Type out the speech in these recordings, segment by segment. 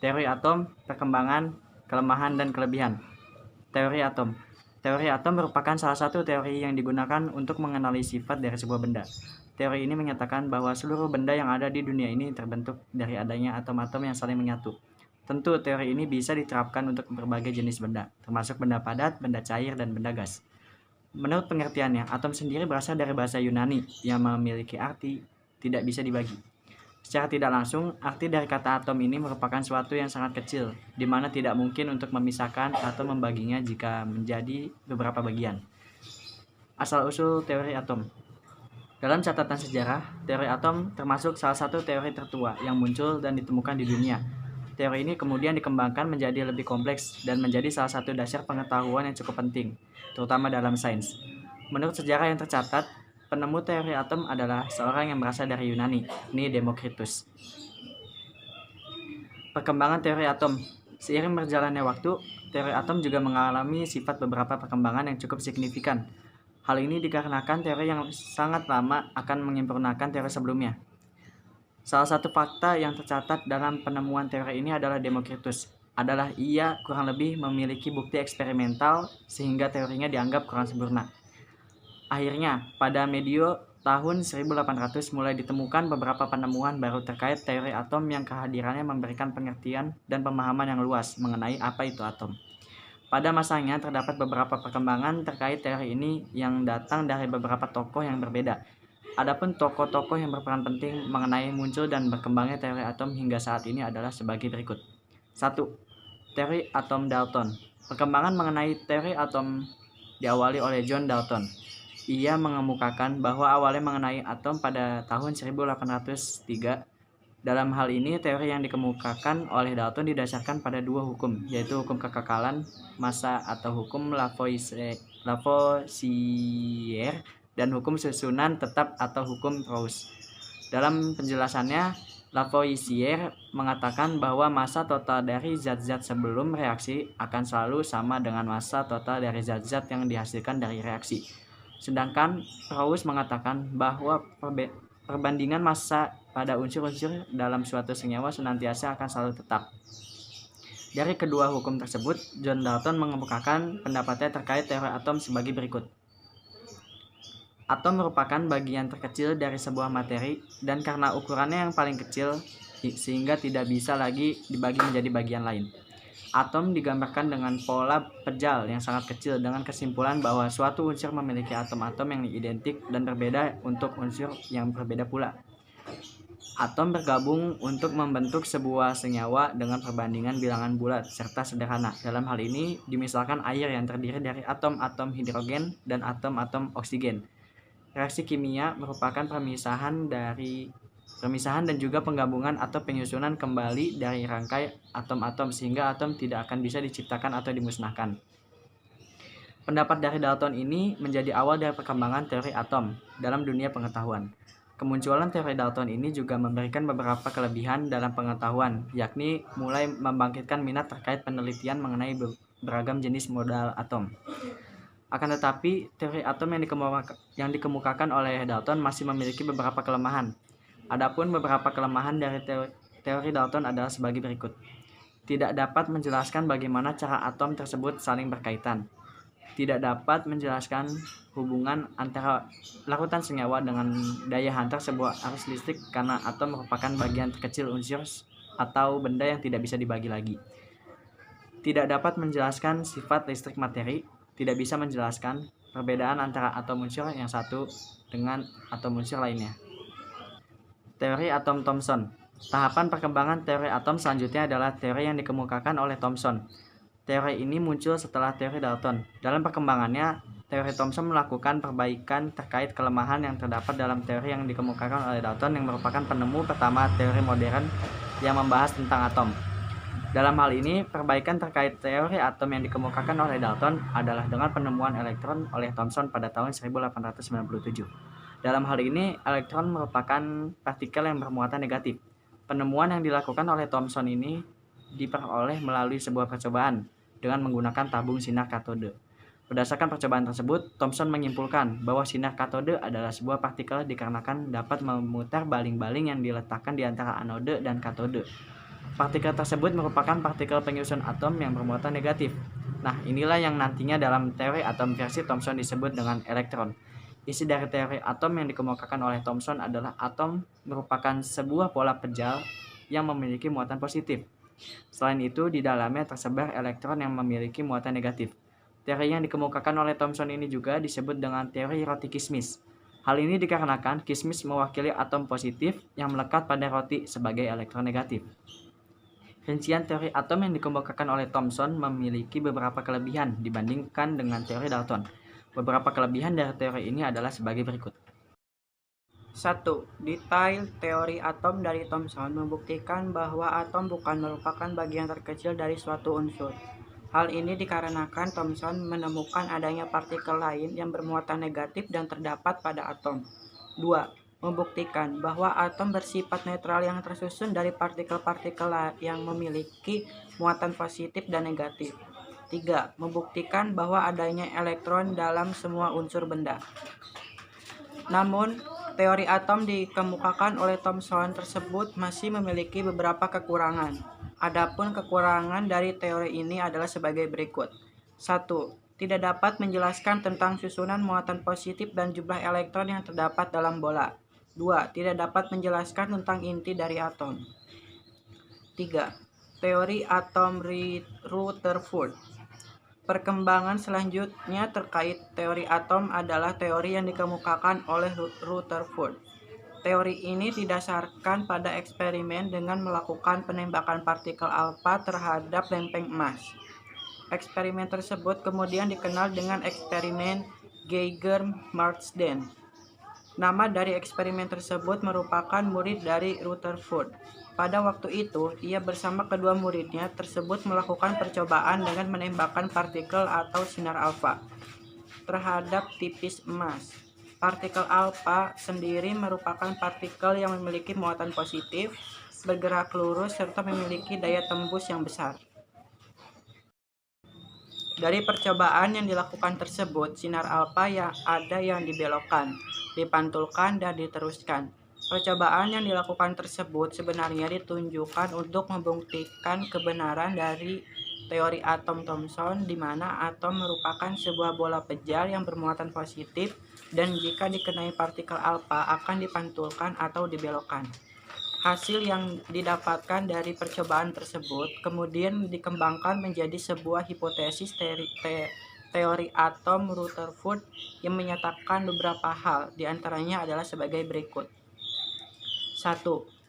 Teori atom, perkembangan, kelemahan, dan kelebihan. Teori atom. Teori atom merupakan salah satu teori yang digunakan untuk mengenali sifat dari sebuah benda. Teori ini menyatakan bahwa seluruh benda yang ada di dunia ini terbentuk dari adanya atom-atom yang saling menyatu. Tentu, teori ini bisa diterapkan untuk berbagai jenis benda, termasuk benda padat, benda cair, dan benda gas. Menurut pengertiannya, atom sendiri berasal dari bahasa Yunani yang memiliki arti tidak bisa dibagi. Secara tidak langsung, arti dari kata atom ini merupakan suatu yang sangat kecil, di mana tidak mungkin untuk memisahkan atau membaginya jika menjadi beberapa bagian. Asal-usul teori atom. Dalam catatan sejarah, teori atom termasuk salah satu teori tertua yang muncul dan ditemukan di dunia. Teori ini kemudian dikembangkan menjadi lebih kompleks dan menjadi salah satu dasar pengetahuan yang cukup penting, terutama dalam sains. Menurut sejarah yang tercatat, penemu teori atom adalah seorang yang berasal dari Yunani, yakni Demokritus. Perkembangan teori atom. Seiring berjalannya waktu, teori atom juga mengalami sifat beberapa perkembangan yang cukup signifikan. Hal ini dikarenakan teori yang sangat lama akan menyempurnakan teori sebelumnya. Salah satu fakta yang tercatat dalam penemuan teori ini adalah Demokritus. Adalah ia kurang lebih memiliki bukti eksperimental sehingga teorinya dianggap kurang sempurna. Akhirnya, pada medio tahun 1800 mulai ditemukan beberapa penemuan baru terkait teori atom yang kehadirannya memberikan pengertian dan pemahaman yang luas mengenai apa itu atom. Pada masanya terdapat beberapa perkembangan terkait teori ini yang datang dari beberapa tokoh yang berbeda. Adapun tokoh-tokoh yang berperan penting mengenai muncul dan berkembangnya teori atom hingga saat ini adalah sebagai berikut. 1. Teori atom Dalton. Perkembangan mengenai teori atom diawali oleh John Dalton. Ia mengemukakan bahwa awalnya mengenai atom pada tahun 1803. Dalam hal ini, teori yang dikemukakan oleh Dalton didasarkan pada dua hukum, yaitu hukum kekekalan massa atau hukum Lavoisier dan hukum susunan tetap atau hukum Rouse. Dalam penjelasannya, Lavoisier mengatakan bahwa massa total dari zat-zat sebelum reaksi akan selalu sama dengan massa total dari zat-zat yang dihasilkan dari reaksi. Sedangkan Rouse mengatakan bahwa perbandingan massa pada unsur-unsur dalam suatu senyawa senantiasa akan selalu tetap. Dari kedua hukum tersebut, John Dalton mengemukakan pendapatnya terkait teori atom sebagai berikut. Atom merupakan bagian terkecil dari sebuah materi dan karena ukurannya yang paling kecil sehingga tidak bisa lagi dibagi menjadi bagian lain. Atom digambarkan dengan pola pejal yang sangat kecil dengan kesimpulan bahwa suatu unsur memiliki atom-atom yang identik dan berbeda untuk unsur yang berbeda pula. Atom bergabung untuk membentuk sebuah senyawa dengan perbandingan bilangan bulat serta sederhana. Dalam hal ini, dimisalkan air yang terdiri dari atom-atom hidrogen dan atom-atom oksigen. Reaksi kimia merupakan permisahan dan juga penggabungan atau penyusunan kembali dari rangkai atom-atom sehingga atom tidak akan bisa diciptakan atau dimusnahkan. Pendapat dari Dalton ini menjadi awal dari perkembangan teori atom dalam dunia pengetahuan. Kemunculan teori Dalton ini juga memberikan beberapa kelebihan dalam pengetahuan, yakni mulai membangkitkan minat terkait penelitian mengenai beragam jenis modal atom. Akan tetapi, teori atom yang dikemukakan oleh Dalton masih memiliki beberapa kelemahan. Adapun beberapa kelemahan dari teori Dalton adalah sebagai berikut. Tidak dapat menjelaskan bagaimana cara atom tersebut saling berkaitan. Tidak dapat menjelaskan hubungan antara larutan senyawa dengan daya hantar sebuah arus listrik karena atom merupakan bagian terkecil unsur atau benda yang tidak bisa dibagi lagi. Tidak dapat menjelaskan sifat listrik materi. Tidak bisa menjelaskan perbedaan antara atom unsur yang satu dengan atom unsur lainnya. Teori atom Thomson. Tahapan perkembangan teori atom selanjutnya adalah teori yang dikemukakan oleh Thomson. Teori ini muncul setelah teori Dalton. Dalam perkembangannya, teori Thomson melakukan perbaikan terkait kelemahan yang terdapat dalam teori yang dikemukakan oleh Dalton yang merupakan penemu pertama teori modern yang membahas tentang atom. Dalam hal ini, perbaikan terkait teori atom yang dikemukakan oleh Dalton adalah dengan penemuan elektron oleh Thomson pada tahun 1897. Dalam hal ini, elektron merupakan partikel yang bermuatan negatif. Penemuan yang dilakukan oleh Thomson ini diperoleh melalui sebuah percobaan dengan menggunakan tabung sinar katode. Berdasarkan percobaan tersebut, Thomson menyimpulkan bahwa sinar katode adalah sebuah partikel dikarenakan dapat memutar baling-baling yang diletakkan di antara anode dan katode. Partikel tersebut merupakan partikel penyusun atom yang bermuatan negatif. Nah, inilah yang nantinya dalam teori atom versi Thomson disebut dengan elektron. Isi dari teori atom yang dikemukakan oleh Thomson adalah atom merupakan sebuah pola pejal yang memiliki muatan positif. Selain itu, di dalamnya tersebar elektron yang memiliki muatan negatif. Teori yang dikemukakan oleh Thomson ini juga disebut dengan teori roti kismis. Hal ini dikarenakan kismis mewakili atom positif yang melekat pada roti sebagai elektron negatif. Rincian teori atom yang dikemukakan oleh Thomson memiliki beberapa kelebihan dibandingkan dengan teori Dalton. Beberapa kelebihan dari teori ini adalah sebagai berikut. 1. Detail teori atom dari Thomson membuktikan bahwa atom bukan merupakan bagian terkecil dari suatu unsur. Hal ini dikarenakan Thomson menemukan adanya partikel lain yang bermuatan negatif dan terdapat pada atom. 2. Membuktikan bahwa atom bersifat netral yang tersusun dari partikel-partikel yang memiliki muatan positif dan negatif. 3. Membuktikan bahwa adanya elektron dalam semua unsur benda. Namun, teori atom dikemukakan oleh Thomson tersebut masih memiliki beberapa kekurangan. Adapun kekurangan dari teori ini adalah sebagai berikut. 1. Tidak dapat menjelaskan tentang susunan muatan positif dan jumlah elektron yang terdapat dalam bola. 2. Tidak dapat menjelaskan tentang inti dari atom. 3. Teori atom Rutherford. Perkembangan selanjutnya terkait teori atom adalah teori yang dikemukakan oleh Rutherford. Teori ini didasarkan pada eksperimen dengan melakukan penembakan partikel alfa terhadap lempeng emas. Eksperimen tersebut kemudian dikenal dengan eksperimen Geiger-Marsden. Nama dari eksperimen tersebut merupakan murid dari Rutherford. Pada waktu itu, ia bersama kedua muridnya tersebut melakukan percobaan dengan menembakkan partikel atau sinar alfa terhadap tipis emas. Partikel alfa sendiri merupakan partikel yang memiliki muatan positif, bergerak lurus, serta memiliki daya tembus yang besar. Dari percobaan yang dilakukan tersebut, sinar alfa yang dibelokkan, dipantulkan, dan diteruskan. Percobaan yang dilakukan tersebut sebenarnya ditunjukkan untuk membuktikan kebenaran dari teori atom Thomson, di mana atom merupakan sebuah bola pejal yang bermuatan positif dan jika dikenai partikel alfa akan dipantulkan atau dibelokkan. Hasil yang didapatkan dari percobaan tersebut kemudian dikembangkan menjadi sebuah hipotesis teori atom Rutherford yang menyatakan beberapa hal, diantaranya adalah sebagai berikut. 1.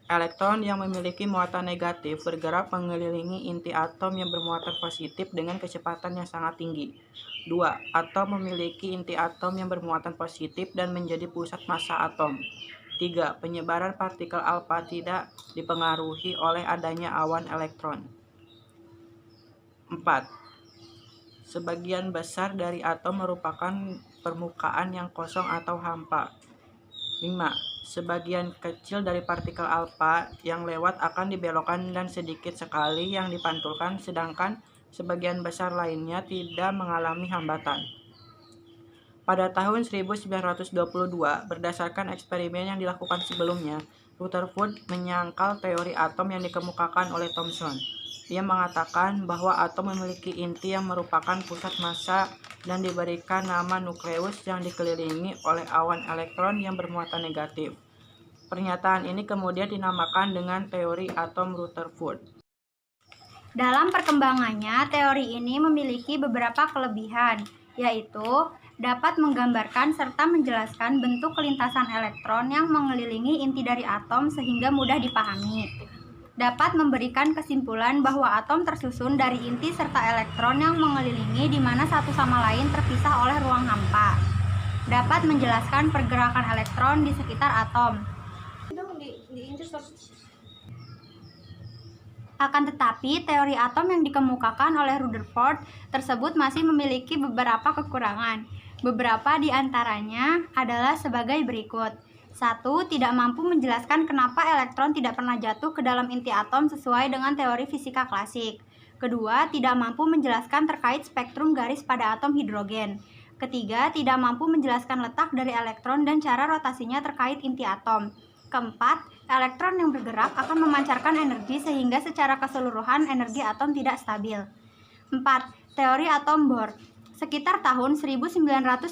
Elektron yang memiliki muatan negatif bergerak mengelilingi inti atom yang bermuatan positif dengan kecepatan yang sangat tinggi. 2. Atom memiliki inti atom yang bermuatan positif dan menjadi pusat massa atom. 3. Penyebaran partikel alfa tidak dipengaruhi oleh adanya awan elektron. 4. Sebagian besar dari atom merupakan permukaan yang kosong atau hampa. 5. Sebagian kecil dari partikel alfa yang lewat akan dibelokkan dan sedikit sekali yang dipantulkan, sedangkan sebagian besar lainnya tidak mengalami hambatan. Pada tahun 1922, berdasarkan eksperimen yang dilakukan sebelumnya, Rutherford menyangkal teori atom yang dikemukakan oleh Thomson. Ia mengatakan bahwa atom memiliki inti yang merupakan pusat massa dan diberikan nama nukleus yang dikelilingi oleh awan elektron yang bermuatan negatif. Pernyataan ini kemudian dinamakan dengan teori atom Rutherford. Dalam perkembangannya, teori ini memiliki beberapa kelebihan, yaitu dapat menggambarkan serta menjelaskan bentuk kelintasan elektron yang mengelilingi inti dari atom sehingga mudah dipahami. Dapat memberikan kesimpulan bahwa atom tersusun dari inti serta elektron yang mengelilingi di mana satu sama lain terpisah oleh ruang hampa. Dapat menjelaskan pergerakan elektron di sekitar atom. Akan tetapi, teori atom yang dikemukakan oleh Rutherford tersebut masih memiliki beberapa kekurangan. Beberapa di antaranya adalah sebagai berikut. 1. Tidak mampu menjelaskan kenapa elektron tidak pernah jatuh ke dalam inti atom sesuai dengan teori fisika klasik. Kedua, tidak mampu menjelaskan terkait spektrum garis pada atom hidrogen. Ketiga, tidak mampu menjelaskan letak dari elektron dan cara rotasinya terkait inti atom. Keempat, Elektron yang bergerak akan memancarkan energi sehingga secara keseluruhan energi atom tidak stabil. 4. Teori atom Bohr. Sekitar tahun 1913,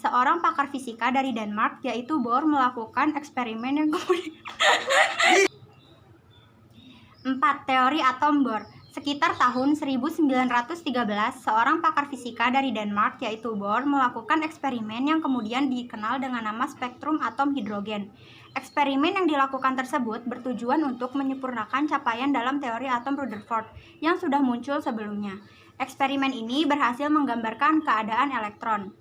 seorang pakar fisika dari Denmark yaitu Bohr melakukan eksperimen yang kemudian 4. Teori atom Bohr. Sekitar tahun 1913, seorang pakar fisika dari Denmark yaitu Bohr melakukan eksperimen yang kemudian dikenal dengan nama spektrum atom hidrogen. Eksperimen yang dilakukan tersebut bertujuan untuk menyempurnakan capaian dalam teori atom Rutherford yang sudah muncul sebelumnya. Eksperimen ini berhasil menggambarkan keadaan elektron.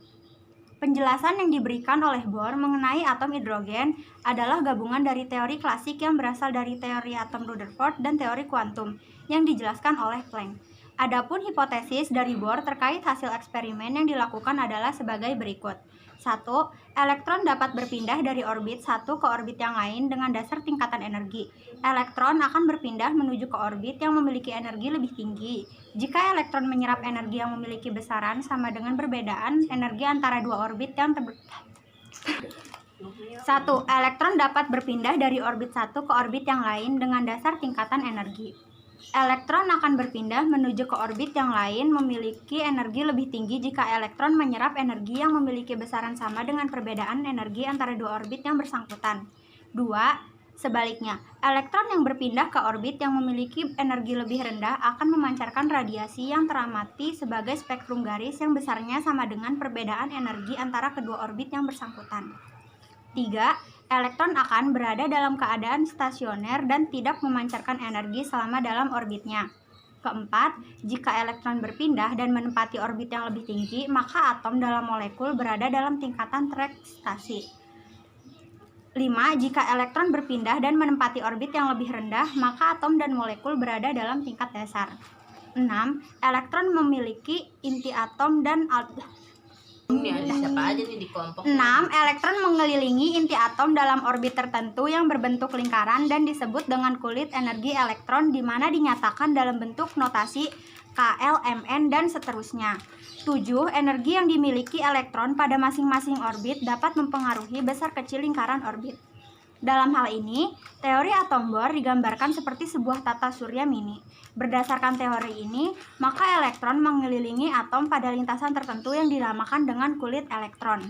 Penjelasan yang diberikan oleh Bohr mengenai atom hidrogen adalah gabungan dari teori klasik yang berasal dari teori atom Rutherford dan teori kuantum yang dijelaskan oleh Planck. Adapun hipotesis dari Bohr terkait hasil eksperimen yang dilakukan adalah sebagai berikut. 1. Elektron dapat berpindah dari orbit satu ke orbit yang lain dengan dasar tingkatan energi. Elektron akan berpindah menuju ke orbit yang memiliki energi lebih tinggi. Jika elektron menyerap energi yang memiliki besaran sama dengan perbedaan energi antara dua orbit yang 1. Elektron dapat berpindah dari orbit satu ke orbit yang lain dengan dasar tingkatan energi. Elektron akan berpindah menuju ke orbit yang lain memiliki energi lebih tinggi jika elektron menyerap energi yang memiliki besaran sama dengan perbedaan energi antara dua orbit yang bersangkutan. 2. Sebaliknya, elektron yang berpindah ke orbit yang memiliki energi lebih rendah akan memancarkan radiasi yang teramati sebagai spektrum garis yang besarnya sama dengan perbedaan energi antara kedua orbit yang bersangkutan. 3. Elektron akan berada dalam keadaan stasioner dan tidak memancarkan energi selama dalam orbitnya. 4. Jika elektron berpindah dan menempati orbit yang lebih tinggi, maka atom dalam molekul berada dalam tingkatan terekstasi. 5. Jika elektron berpindah dan menempati orbit yang lebih rendah, maka atom dan molekul berada dalam tingkat dasar. 6. Elektron memiliki inti atom dan 6. Elektron mengelilingi inti atom dalam orbit tertentu yang berbentuk lingkaran dan disebut dengan kulit energi elektron di mana dinyatakan dalam bentuk notasi KLMN dan seterusnya. 7. Energi yang dimiliki elektron pada masing-masing orbit dapat mempengaruhi besar kecil lingkaran orbit. Dalam hal ini, teori atom Bohr digambarkan seperti sebuah tata surya mini. Berdasarkan teori ini, maka elektron mengelilingi atom pada lintasan tertentu yang dinamakan dengan kulit elektron.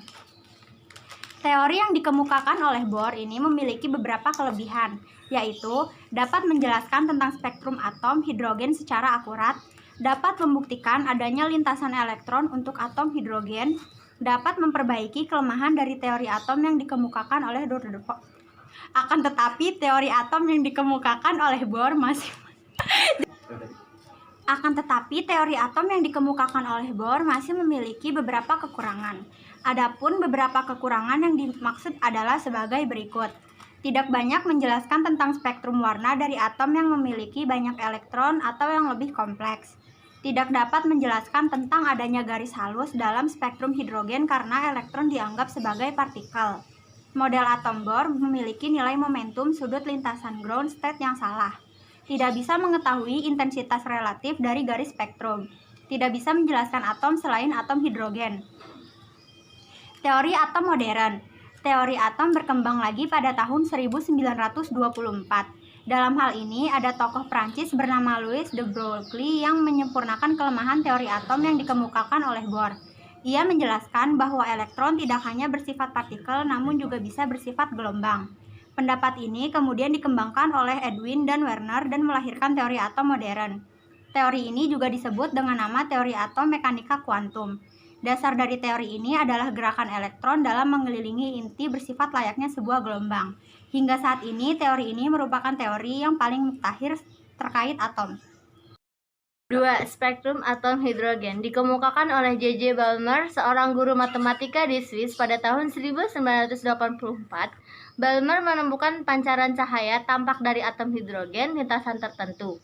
Teori yang dikemukakan oleh Bohr ini memiliki beberapa kelebihan, yaitu dapat menjelaskan tentang spektrum atom hidrogen secara akurat, dapat membuktikan adanya lintasan elektron untuk atom hidrogen, dapat memperbaiki kelemahan dari teori atom yang dikemukakan oleh Rutherford. Akan tetapi teori atom yang dikemukakan oleh Bohr masih memiliki beberapa kekurangan. Adapun beberapa kekurangan yang dimaksud adalah sebagai berikut. Tidak banyak menjelaskan tentang spektrum warna dari atom yang memiliki banyak elektron atau yang lebih kompleks. Tidak dapat menjelaskan tentang adanya garis halus dalam spektrum hidrogen karena elektron dianggap sebagai partikel. Model atom Bohr memiliki nilai momentum sudut lintasan ground state yang salah. Tidak bisa mengetahui intensitas relatif dari garis spektrum. Tidak bisa menjelaskan atom selain atom hidrogen. Teori atom modern. Teori atom berkembang lagi pada tahun 1924. Dalam hal ini, ada tokoh Prancis bernama Louis de Broglie yang menyempurnakan kelemahan teori atom yang dikemukakan oleh Bohr. Ia menjelaskan bahwa elektron tidak hanya bersifat partikel namun juga bisa bersifat gelombang. Pendapat ini kemudian dikembangkan oleh Edwin dan Werner dan melahirkan teori atom modern. Teori ini juga disebut dengan nama teori atom mekanika kuantum. Dasar dari teori ini adalah gerakan elektron dalam mengelilingi inti bersifat layaknya sebuah gelombang. Hingga saat ini, teori ini merupakan teori yang paling mutakhir terkait atom. 2. Spektrum atom hidrogen dikemukakan oleh J.J. Balmer, seorang guru matematika di Swiss pada tahun 1984. Balmer menemukan pancaran cahaya tampak dari atom hidrogen lintasan tertentu.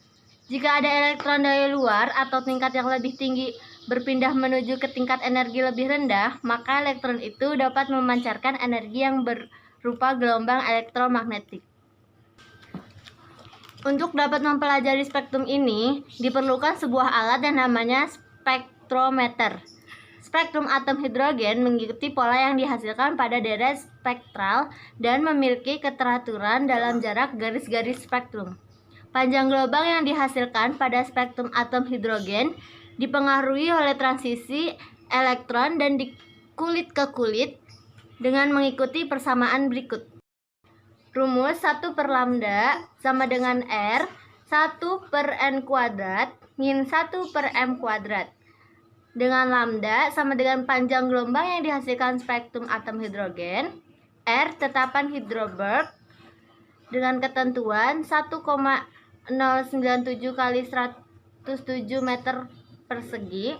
Jika ada elektron dari luar atau tingkat yang lebih tinggi berpindah menuju ke tingkat energi lebih rendah, maka elektron itu dapat memancarkan energi yang berupa gelombang elektromagnetik. Untuk dapat mempelajari spektrum ini, diperlukan sebuah alat yang namanya spektrometer. Spektrum atom hidrogen mengikuti pola yang dihasilkan pada deret spektral dan memiliki keteraturan dalam jarak garis-garis spektrum. Panjang gelombang yang dihasilkan pada spektrum atom hidrogen dipengaruhi oleh transisi elektron dan di kulit ke kulit dengan mengikuti persamaan berikut. Rumus 1 per lambda sama dengan R 1 per N kuadrat min 1 per M kuadrat. Dengan lambda sama dengan panjang gelombang yang dihasilkan spektrum atom hidrogen, R tetapan Hydroberg dengan ketentuan 1,097 kali 107 meter persegi,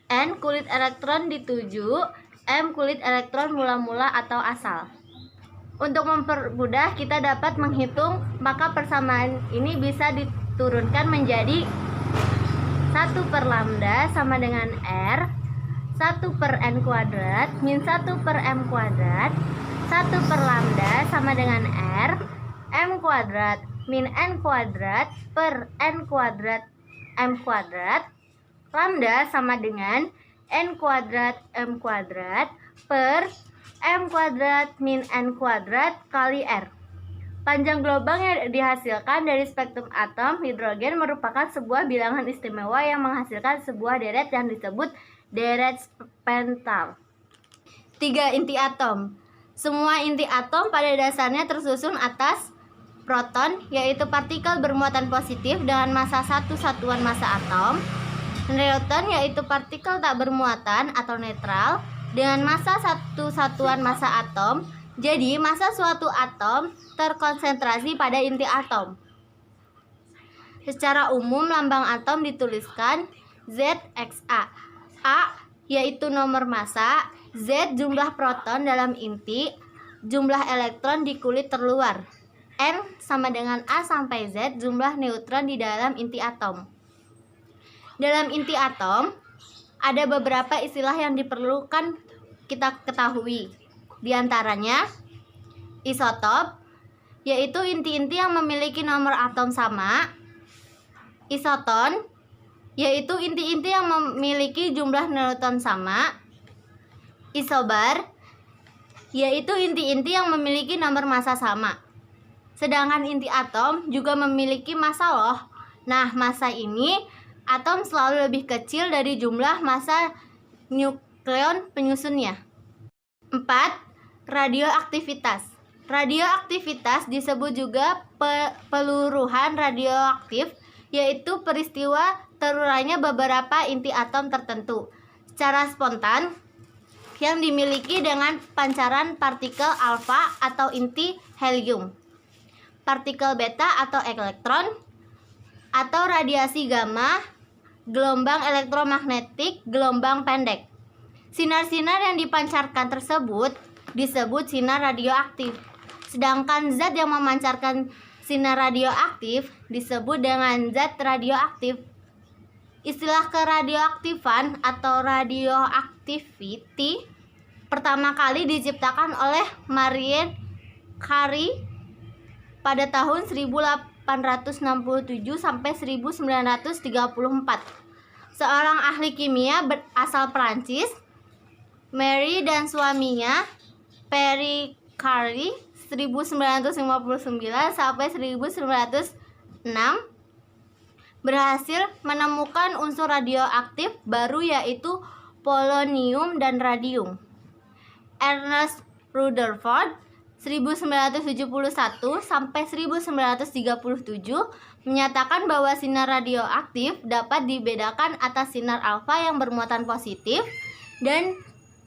N kulit elektron di 7, M kulit elektron mula-mula atau asal. Untuk mempermudah kita dapat menghitung, maka persamaan ini bisa diturunkan menjadi 1 per lambda sama dengan R 1 per N kuadrat min 1 per M kuadrat. 1 per lambda sama dengan R M kuadrat min N kuadrat per N kuadrat M kuadrat. Lambda sama dengan N kuadrat M kuadrat per M kuadrat min N kuadrat kali R. Panjang gelombang yang dihasilkan dari spektrum atom hidrogen merupakan sebuah bilangan istimewa yang menghasilkan sebuah deret yang disebut deret pental. 3 inti atom. Semua inti atom pada dasarnya tersusun atas proton, yaitu partikel bermuatan positif dengan massa 1 satuan massa atom. Neutron yaitu partikel tak bermuatan atau netral dengan massa 1 satuan massa atom. Jadi, massa suatu atom terkonsentrasi pada inti atom. Secara umum, lambang atom dituliskan ZXA. A yaitu nomor massa, Z jumlah proton dalam inti, jumlah elektron di kulit terluar. N sama dengan A sampai Z jumlah neutron di dalam inti atom. Dalam inti atom, ada beberapa istilah yang diperlukan kita ketahui. Di antaranya, isotop, yaitu inti-inti yang memiliki nomor atom sama. Isoton, yaitu inti-inti yang memiliki jumlah neutron sama. Isobar, yaitu inti-inti yang memiliki nomor massa sama. Sedangkan inti atom juga memiliki massa loh. Nah, massa ini atom selalu lebih kecil dari jumlah massa nukleon penyusunnya. 4. Radioaktivitas. Radioaktivitas disebut juga peluruhan radioaktif, yaitu peristiwa terurainya beberapa inti atom tertentu secara spontan yang dimiliki dengan pancaran partikel alfa atau inti helium, partikel beta atau elektron, atau radiasi gamma, gelombang elektromagnetik, gelombang pendek. Sinar-sinar yang dipancarkan tersebut disebut sinar radioaktif. Sedangkan zat yang memancarkan sinar radioaktif disebut dengan zat radioaktif. Istilah keradioaktifan atau radioactivity pertama kali diciptakan oleh Marie Curie pada tahun 1867 sampai 1934. Seorang ahli kimia berasal Prancis, Marie dan suaminya Pierre Curie 1959 sampai 1906 berhasil menemukan unsur radioaktif baru yaitu polonium dan radium. Ernest Rutherford 1971 sampai 1937 menyatakan bahwa sinar radioaktif dapat dibedakan atas sinar alfa yang bermuatan positif dan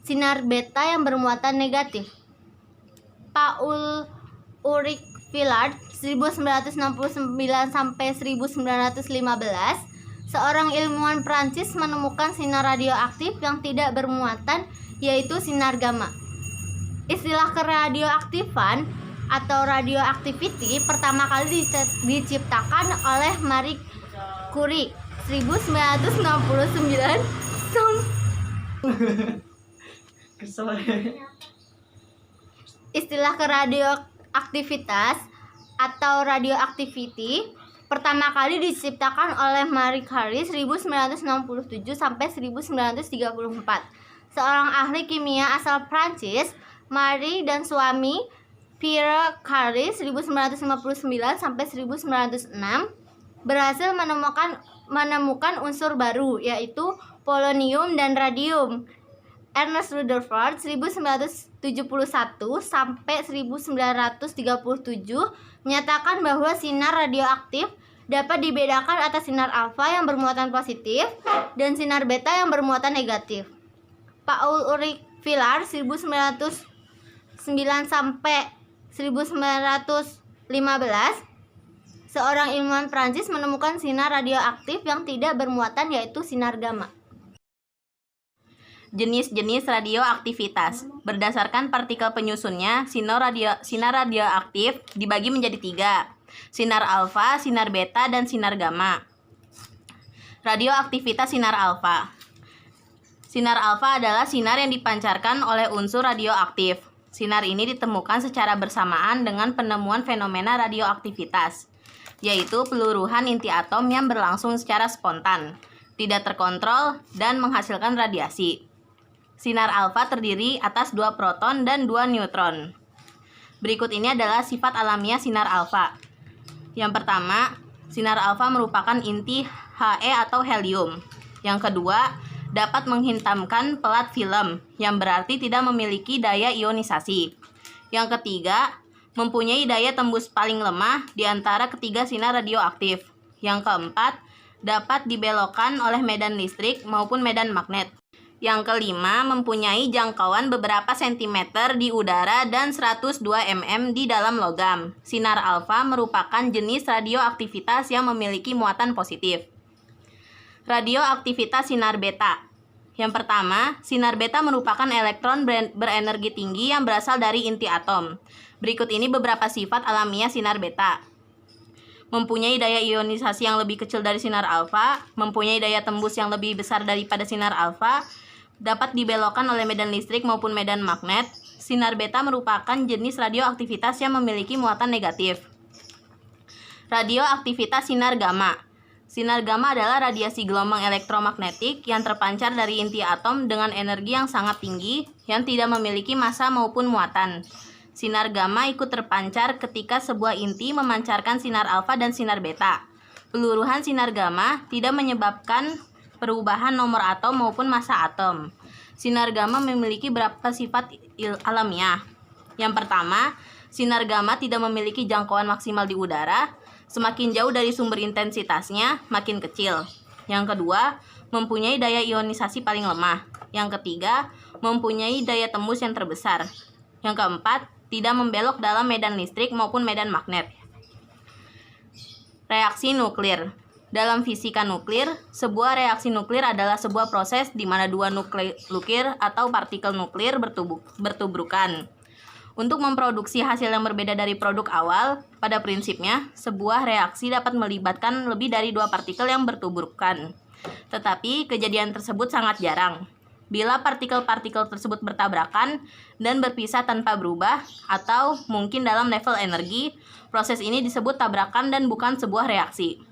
sinar beta yang bermuatan negatif. Paul Ulrich Villard 1969 sampai 1915, seorang ilmuwan Prancis menemukan sinar radioaktif yang tidak bermuatan yaitu sinar gamma. Istilah keradioaktifan atau radioactivity pertama kali diciptakan oleh Marie Curie 1969. Istilah keradioaktivitas atau radioactivity pertama kali diciptakan oleh Marie Curie 1967 sampai 1934. Seorang ahli kimia asal Prancis, Marie dan suami Pierre Curie 1959 sampai 1906 berhasil menemukan unsur baru, yaitu polonium dan radium. Ernest Rutherford 1971 sampai 1937 menyatakan bahwa sinar radioaktif dapat dibedakan atas sinar alfa yang bermuatan positif dan sinar beta yang bermuatan negatif. Paul Ulrich Villard 1909 sampai 1915, seorang ilmuwan Prancis menemukan sinar radioaktif yang tidak bermuatan, yaitu sinar gamma. Jenis-jenis radioaktivitas. Berdasarkan partikel penyusunnya, sinar radioaktif dibagi menjadi 3. Sinar alfa, sinar beta, dan sinar gamma. Radioaktivitas sinar alfa. Sinar alfa adalah sinar yang dipancarkan oleh unsur radioaktif. Sinar ini ditemukan secara bersamaan dengan penemuan fenomena radioaktivitas, yaitu peluruhan inti atom yang berlangsung secara spontan, tidak terkontrol, dan menghasilkan radiasi. Sinar alfa terdiri atas 2 proton dan 2 neutron. Berikut ini adalah sifat alamiah sinar alfa. Yang pertama, sinar alfa merupakan inti He atau helium. Yang kedua, dapat menghitamkan pelat film, yang berarti tidak memiliki daya ionisasi. Yang ketiga, mempunyai daya tembus paling lemah di antara ketiga sinar radioaktif. Yang keempat, dapat dibelokkan oleh medan listrik maupun medan magnet. Yang kelima, mempunyai jangkauan beberapa sentimeter di udara dan 102 mm di dalam logam. Sinar alfa merupakan jenis radioaktivitas yang memiliki muatan positif. Radioaktivitas sinar beta. Yang pertama, sinar beta merupakan elektron berenergi tinggi yang berasal dari inti atom. Berikut ini beberapa sifat alamiah sinar beta. Mempunyai daya ionisasi yang lebih kecil dari sinar alfa, mempunyai daya tembus yang lebih besar daripada sinar alfa, dapat dibelokkan oleh medan listrik maupun medan magnet. Sinar beta merupakan jenis radioaktivitas yang memiliki muatan negatif. Radioaktivitas sinar gamma. Sinar gamma adalah radiasi gelombang elektromagnetik yang terpancar dari inti atom dengan energi yang sangat tinggi yang tidak memiliki massa maupun muatan. Sinar gamma ikut terpancar ketika sebuah inti memancarkan sinar alfa dan sinar beta. Peluruhan sinar gamma tidak menyebabkan perubahan nomor atom maupun massa atom. Sinar gamma memiliki beberapa sifat alamiah. Yang pertama, sinar gamma tidak memiliki jangkauan maksimal di udara. Semakin jauh dari sumber intensitasnya, makin kecil. Yang kedua, mempunyai daya ionisasi paling lemah. Yang ketiga, mempunyai daya tembus yang terbesar. Yang keempat, tidak membelok dalam medan listrik maupun medan magnet. Reaksi nuklir. Dalam fisika nuklir, sebuah reaksi nuklir adalah sebuah proses di mana 2 nuklir atau partikel nuklir bertubrukan. Untuk memproduksi hasil yang berbeda dari produk awal, pada prinsipnya, sebuah reaksi dapat melibatkan lebih dari 2 partikel yang bertubrukan. Tetapi, kejadian tersebut sangat jarang. Bila partikel-partikel tersebut bertabrakan dan berpisah tanpa berubah, atau mungkin dalam level energi, proses ini disebut tabrakan dan bukan sebuah reaksi.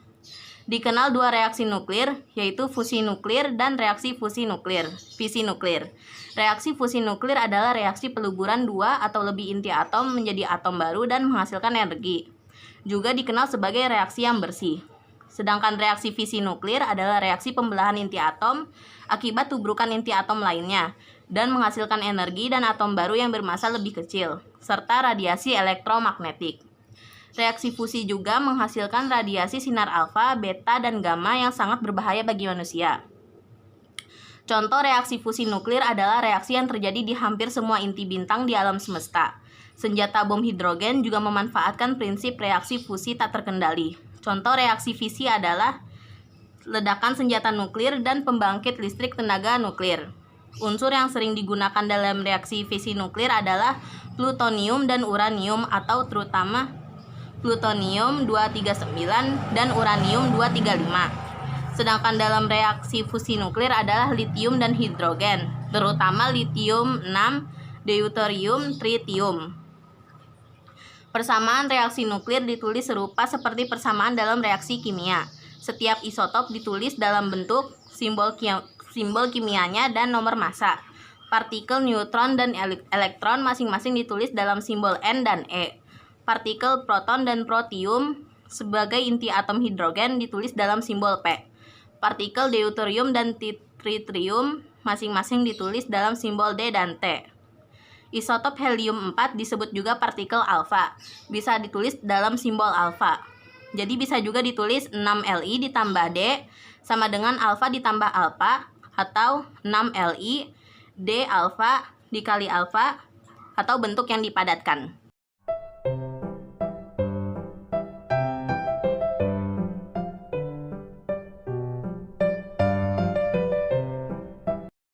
Dikenal 2 reaksi nuklir, yaitu fusi nuklir dan reaksi fisi nuklir. Reaksi fusi nuklir adalah reaksi peluburan 2 atau lebih inti atom menjadi atom baru dan menghasilkan energi. Juga dikenal sebagai reaksi yang bersih. Sedangkan reaksi fisi nuklir adalah reaksi pembelahan inti atom akibat tubrukan inti atom lainnya dan menghasilkan energi dan atom baru yang bermassa lebih kecil, serta radiasi elektromagnetik. Reaksi fusi juga menghasilkan radiasi sinar alfa, beta, dan gamma yang sangat berbahaya bagi manusia. Contoh reaksi fusi nuklir adalah reaksi yang terjadi di hampir semua inti bintang di alam semesta. Senjata bom hidrogen juga memanfaatkan prinsip reaksi fusi tak terkendali. Contoh reaksi fisi adalah ledakan senjata nuklir dan pembangkit listrik tenaga nuklir. Unsur yang sering digunakan dalam reaksi fisi nuklir adalah plutonium dan uranium atau terutama plutonium 239 dan uranium 235. Sedangkan dalam reaksi fusi nuklir adalah litium dan hidrogen, terutama litium 6, deuterium, tritium. Persamaan reaksi nuklir ditulis serupa seperti persamaan dalam reaksi kimia. Setiap isotop ditulis dalam bentuk simbol kimianya dan nomor massa. Partikel neutron dan elektron masing-masing ditulis dalam simbol N dan E. Partikel proton dan protium sebagai inti atom hidrogen ditulis dalam simbol P. Partikel deuterium dan tritium masing-masing ditulis dalam simbol D dan T. Isotop helium-4 disebut juga partikel alfa, bisa ditulis dalam simbol alfa. Jadi bisa juga ditulis 6Li ditambah D sama dengan alfa ditambah alfa, atau 6Li D alfa dikali alfa, atau bentuk yang dipadatkan.